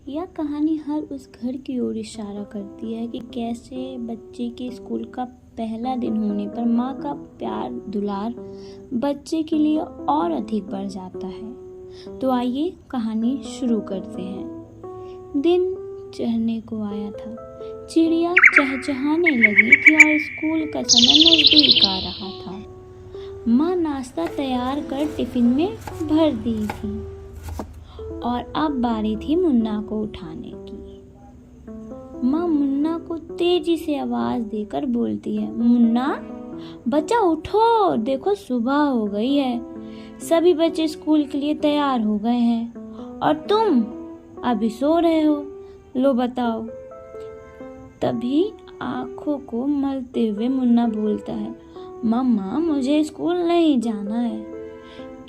यह कहानी हर उस घर की ओर इशारा करती है कि कैसे बच्चे के स्कूल का पहला दिन होने पर माँ का प्यार दुलार बच्चे के लिए और अधिक बढ़ जाता है। तो आइए कहानी शुरू करते हैं। दिन चढ़ने को आया था, चिड़िया चहचहाने लगी थी और स्कूल का समय नजदीक आ रहा था। माँ नाश्ता तैयार कर टिफिन में भर दी थी और अब बारी थी मुन्ना को उठाने की। माँ मुन्ना को तेजी से आवाज देकर बोलती है, मुन्ना बच्चा उठो, देखो सुबह हो गई है, सभी बच्चे स्कूल के लिए तैयार हो गए हैं और तुम अभी सो रहे हो, लो बताओ। तभी आंखों को मलते हुए मुन्ना बोलता है, मम्मा मुझे स्कूल नहीं जाना है।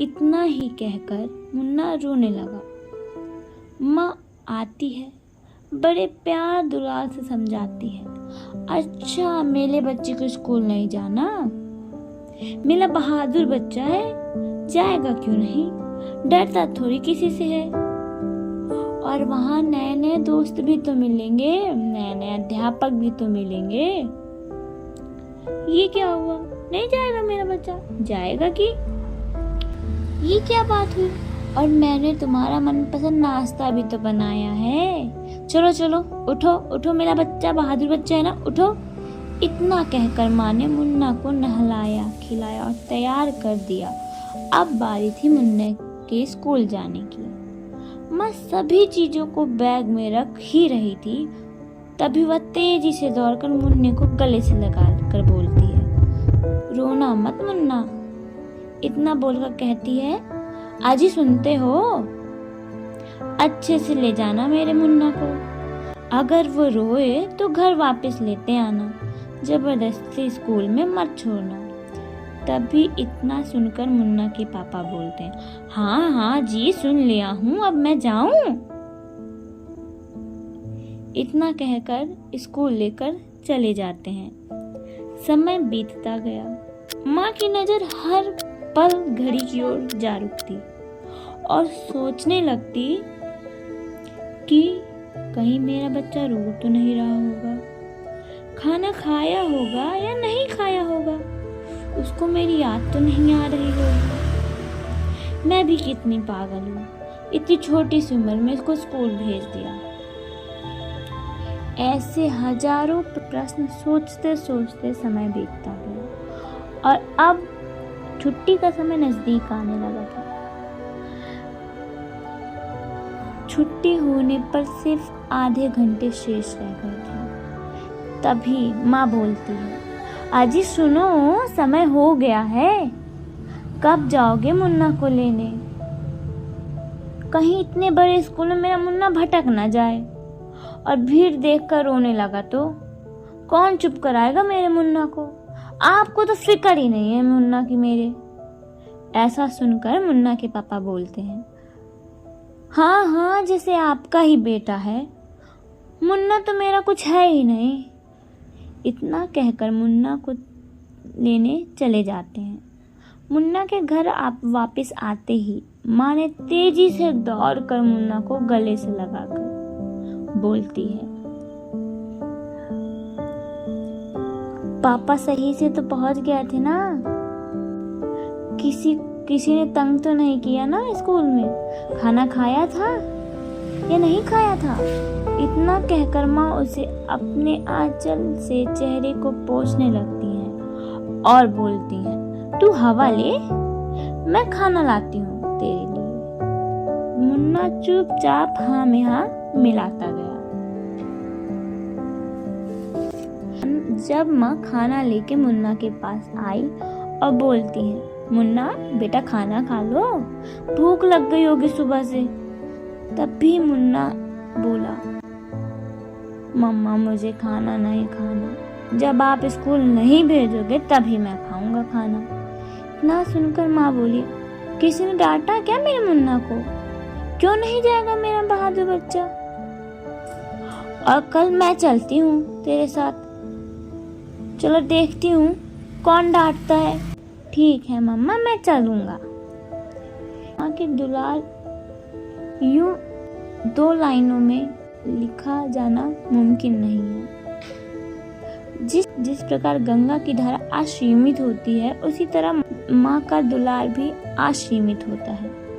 इतना ही कहकर मुन्ना रोने लगा। माँ आती है, बड़े प्यार दुलार से समझाती है, अच्छा मेरे बच्चे को स्कूल नहीं जाना, मेरा बहादुर बच्चा है, जाएगा क्यों नहीं, डरता थोड़ी किसी से है। और वहाँ नए नए दोस्त भी तो मिलेंगे, नए नए अध्यापक भी तो मिलेंगे। ये क्या हुआ, नहीं जाएगा मेरा बच्चा, जाएगा कि ये क्या बात हुई, और मैंने तुम्हारा मनपसंद नाश्ता भी तो बनाया है, चलो चलो उठो उठो, मेरा बच्चा बहादुर बच्चा है ना, उठो। इतना कहकर माँ ने मुन्ना को नहलाया खिलाया और तैयार कर दिया। अब बारी थी मुन्ने के स्कूल जाने की। माँ सभी चीजों को बैग में रख ही रही थी, तभी वह तेजी से दौड़कर मुन्ने को गले से लगा कर बोलती है, रोना मत मुन्ना। इतना बोलकर कहती है, आज ही सुनते हो, अच्छे से ले जाना मेरे मुन्ना को, अगर वो रोए तो घर वापस लेते आना, जबरदस्ती स्कूल में मत छोड़ना। तभी इतना सुनकर मुन्ना के पापा बोलते हैं, हाँ हाँ जी सुन लिया हूँ, अब मैं जाऊं। इतना कहकर स्कूल लेकर चले जाते हैं। समय बीतता गया, माँ की नजर हर पल घड़ी की ओर जा रुकती और सोचने लगती कि कहीं मेरा बच्चा रो तो नहीं रहा होगा, खाना खाया होगा या नहीं खाया होगा, उसको मेरी याद तो नहीं आ रही होगी। मैं भी कितनी पागल हूँ, इतनी छोटी सी उम्र में इसको स्कूल भेज दिया। ऐसे हजारों प्रश्न सोचते सोचते समय बीतता गया और अब छुट्टी का समय नजदीक आने लगा था। छुट्टी होने पर सिर्फ आधे घंटे शेष रह गए थे। तभी माँ बोलती है, अजी सुनो, समय हो गया है, कब जाओगे मुन्ना को लेने, कहीं इतने बड़े स्कूल में मेरा मुन्ना भटक ना जाए और भीड़ देखकर रोने लगा तो कौन चुप कराएगा मेरे मुन्ना को, आपको तो फिक्र ही नहीं है मुन्ना की मेरे। ऐसा सुनकर मुन्ना के पापा बोलते हैं, हाँ हाँ जैसे आपका ही बेटा है, मुन्ना तो मेरा कुछ है ही नहीं। इतना कहकर मुन्ना को लेने चले जाते हैं। मुन्ना के घर आप वापस आते ही माँ ने तेजी से दौड़कर मुन्ना को गले से लगाकर बोलती है, पापा सही से तो पहुंच गए थे ना, किसी ने तंग तो नहीं किया ना स्कूल में, खाना खाया था या नहीं खाया था। इतना कहकर माँ उसे अपने आंचल से चेहरे को पोंछने लगती हैं और बोलती हैं, तू हवा ले, मैं खाना लाती हूँ तेरे लिए। मुन्ना चुपचाप हाँ में हाँ मिलाता गया। जब माँ खाना लेके मुन्ना के पास आई और बोलती है, मुन्ना बेटा खाना खा लो, भूख लग गई होगी सुबह से। तब भी मुन्ना बोला, मम्मा मुझे खाना नहीं खाना, जब आप स्कूल नहीं भेजोगे तभी मैं खाऊंगा खाना। इतना सुनकर माँ बोली, किसी ने डांटा क्या मेरे मुन्ना को, क्यों नहीं जाएगा मेरा बहादुर बच्चा, और कल मैं चलती हूँ तेरे साथ, चलो देखती हूँ कौन डांटता है। ठीक है मम्मा मैं चलूंगा। माँ की दुलार यूं दो लाइनों में लिखा जाना मुमकिन नहीं है। जिस प्रकार गंगा की धारा असीमित होती है, उसी तरह माँ का दुलार भी असीमित होता है।